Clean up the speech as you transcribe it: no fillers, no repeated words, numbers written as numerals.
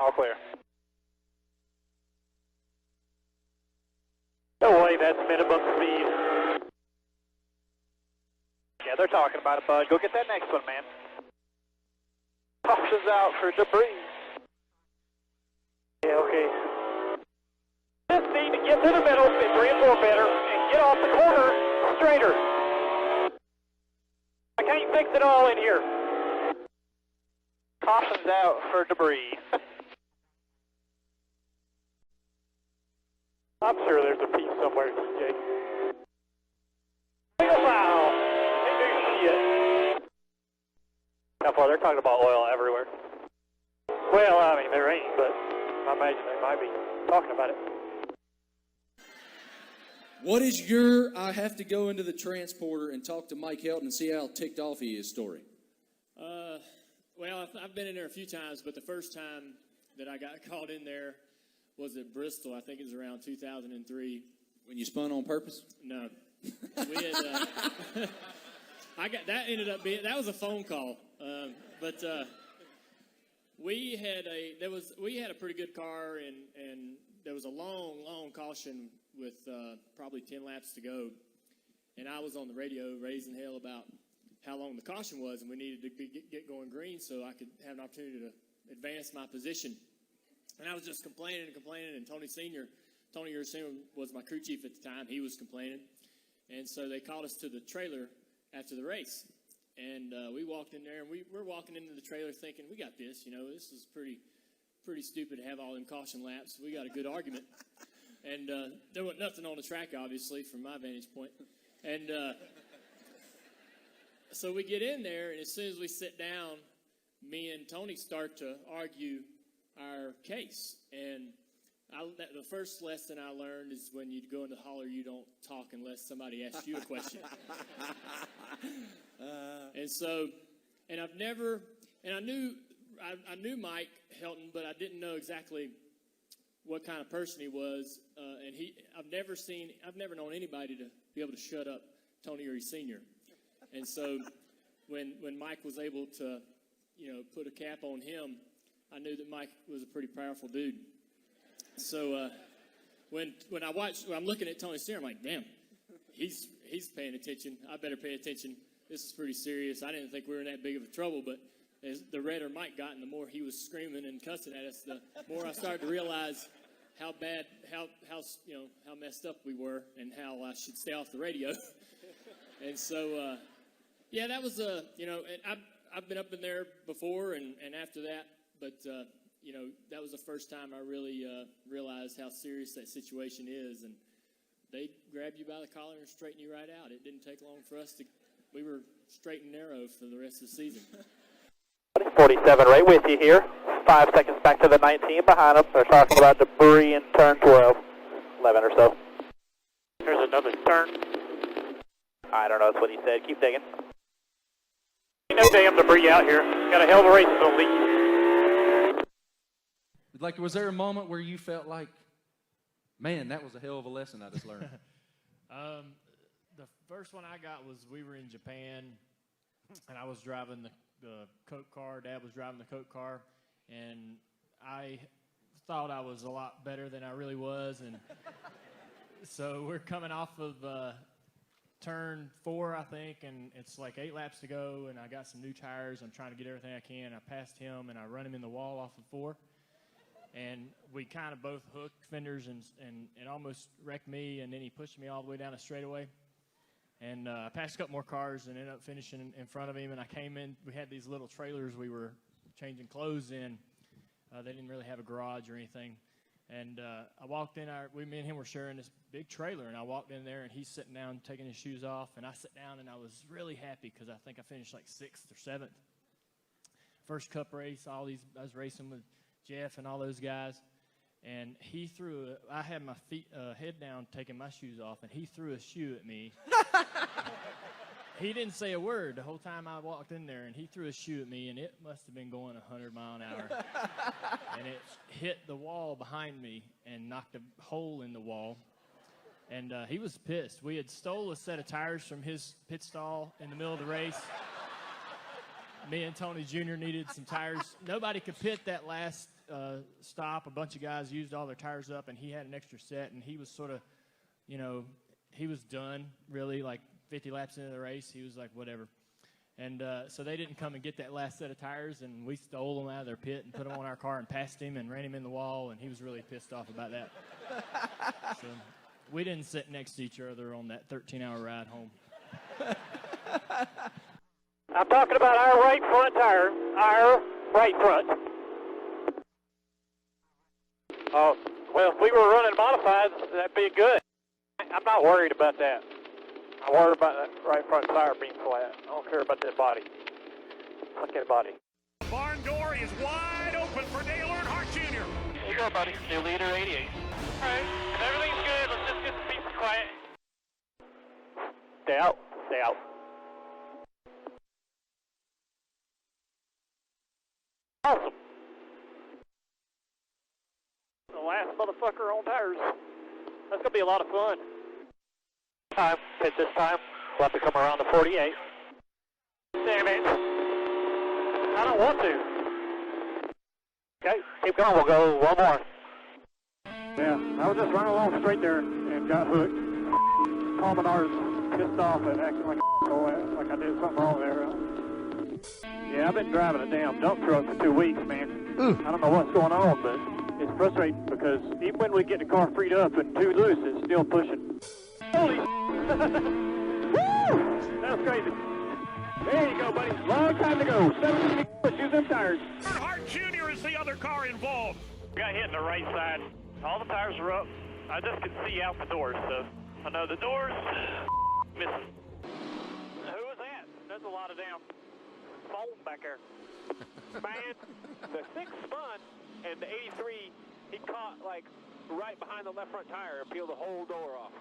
All clear. No way, that's minimum speed. Yeah, they're talking about it, bud. Go get that next one, man. Caution's out for debris. Yeah, okay. Just need to get to the middle, 3 and 4 better, and get off the corner straighter. I can't fix it all in here. Caution's out for debris. I'm sure there's a piece somewhere, TJ. Wow. They do shit. How far? They're talking about oil everywhere. Well, I mean, there ain't, but I imagine they might be talking about it. What is your, I have to go into the transporter and talk to Mike Helton and see how ticked off he is story? Well, I've been in there a few times, but the first time that I got called in there was at Bristol. I think it was around 2003. When you spun on purpose? No. We had, that was a phone call. But we had a pretty good car, and there was a long caution with probably 10 laps to go. And I was on the radio raising hell about how long the caution was, and we needed to get going green so I could have an opportunity to advance my position. And I was just complaining, and Tony Sr. was my crew chief at the time. He was complaining. And so they called us to the trailer after the race. And we walked in there, and we're walking into the trailer thinking, we got this. You know, this is pretty stupid to have all them caution laps. We got a good argument. And there wasn't nothing on the track, obviously, from my vantage point. And so we get in there, and as soon as we sit down, me and Tony start to argue our case. And the first lesson I learned is when you go in the holler, you don't talk unless somebody asks you a question. I knew Mike Helton, but I didn't know exactly what kind of person he was. I've never known anybody to be able to shut up Tony Urie Sr. And so when Mike was able to, put a cap on him, I knew that Mike was a pretty powerful dude. So when I'm looking at Tony Sr., I'm like, damn, he's paying attention. I better pay attention. This is pretty serious. I didn't think we were in that big of a trouble, but as the redder Mike got and the more he was screaming and cussing at us, the more I started to realize how bad, how messed up we were and how I should stay off the radio. And so, that was and I've been up in there before and after that, but that was the first time I really realized how serious that situation is. And they grab you by the collar and straighten you right out. It didn't take long for us we were straight and narrow for the rest of the season. 47 right with you here. 5 seconds back to the 19 behind them. They're talking about debris in turn 12. 11 or so. There's another turn. I don't know, that's what he said. Keep digging. No damn debris out here. Got a hell of a race to lead. Like, was there a moment where you felt like, man, that was a hell of a lesson I just learned? The first one I got was we were in Japan, and I was driving the Coke car. Dad was driving the Coke car, and I thought I was a lot better than I really was. And so we're coming off of turn 4, I think, and it's like 8 laps to go, and I got some new tires. I'm trying to get everything I can. I passed him, and I run him in the wall off of 4. And we kind of both hooked fenders, and it almost wrecked me, and then he pushed me all the way down a straightaway. And I passed a couple more cars and ended up finishing in front of him. And I came in. We had these little trailers we were changing clothes in. They didn't really have a garage or anything. And I walked in. Me and him were sharing this big trailer. And I walked in there, and he's sitting down taking his shoes off. And I sat down, and I was really happy because I think I finished like 6th or 7th. First Cup race. I was racing with Jeff and all those guys. And he I had my head down taking my shoes off, and he threw a shoe at me. He didn't say a word the whole time I walked in there, and he threw a shoe at me, and it must have been going 100 miles an hour. And it hit the wall behind me and knocked a hole in the wall. And he was pissed. We had stole a set of tires from his pit stall in the middle of the race. Me and Tony Jr. needed some tires. Nobody could pit that last stop, a bunch of guys used all their tires up, and he had an extra set, and he was sort of, you know, he was done, really, like 50 laps into the race. He was like, whatever. And so they didn't come and get that last set of tires, and we stole them out of their pit and put them on our car and passed him and ran him in the wall, and he was really pissed off about that. So we didn't sit next to each other on that 13-hour ride home. I'm talking about our right front tire. Our right front. Oh, well, if we were running modified, that'd be good. I'm not worried about that. I'm worried about that right front tire being flat. I don't care about that body. Look at the body. Barn door is wide open for Dale Earnhardt Jr. There you go, buddy. New leader 88. All right. If everything's good, let's just get some peace and quiet. Stay out. Stay out. Awesome. The last motherfucker on tires. That's going to be a lot of fun. Time. Pit this time. We'll have to come around the 48. Damn it. I don't want to. Okay, keep going. We'll go one more. Yeah, I was just running along straight there and got hooked. Palminar's pissed off and acting like like I did something wrong there. Yeah, I've been driving a damn dump truck for 2 weeks, man. I don't know what's going on, but it's frustrating because even when we get the car freed up and too loose, it's still pushing. Holy Woo! That was crazy. There you go, buddy. Long time to go. 17 use them tires. Earnhardt Jr. is the other car involved. Got hit in the right side. All the tires were up. I just could see out the doors, so I know the doors missing. Who was that? That's a lot of damn foam back there. Man, the 6 spun and the 83, he caught like right behind the left front tire and peeled the whole door off.